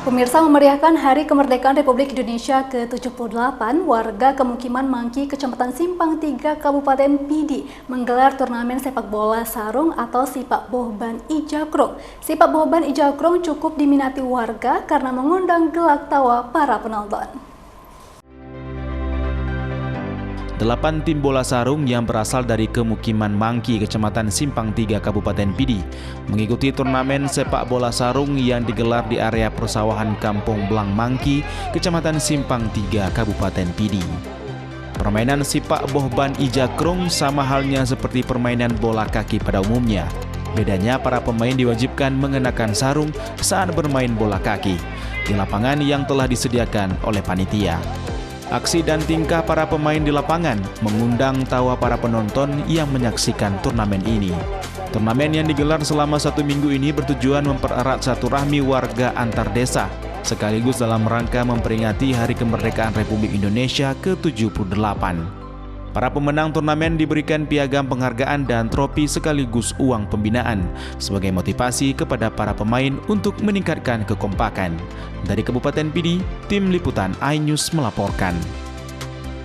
Pemirsa, memeriahkan Hari Kemerdekaan Republik Indonesia ke-78, warga Kemukiman Mangki, Kecamatan Simpang 3, Kabupaten Pidi, menggelar turnamen sepak bola sarung atau Sipak Bohban Ijakrong. Sipak Bohban Ijakrong cukup diminati warga karena mengundang gelak tawa para penonton. 8 tim bola sarung yang berasal dari Kemukiman Mangki, Kecamatan Simpang 3, Kabupaten Pidi, mengikuti turnamen sepak bola sarung yang digelar di area persawahan Kampung Blang Mangki, Kecamatan Simpang 3, Kabupaten Pidi. Permainan Sipak Bohban Ijakrong sama halnya seperti permainan bola kaki pada umumnya. Bedanya, para pemain diwajibkan mengenakan sarung saat bermain bola kaki di lapangan yang telah disediakan oleh panitia. Aksi dan tingkah para pemain di lapangan mengundang tawa para penonton yang menyaksikan turnamen ini. Turnamen yang digelar selama 1 minggu ini bertujuan mempererat silaturahmi warga antar desa, sekaligus dalam rangka memperingati Hari Kemerdekaan Republik Indonesia ke-78. Para pemenang turnamen diberikan piagam penghargaan dan trofi sekaligus uang pembinaan sebagai motivasi kepada para pemain untuk meningkatkan kekompakan. Dari Kabupaten Pidi, Tim Liputan iNews melaporkan.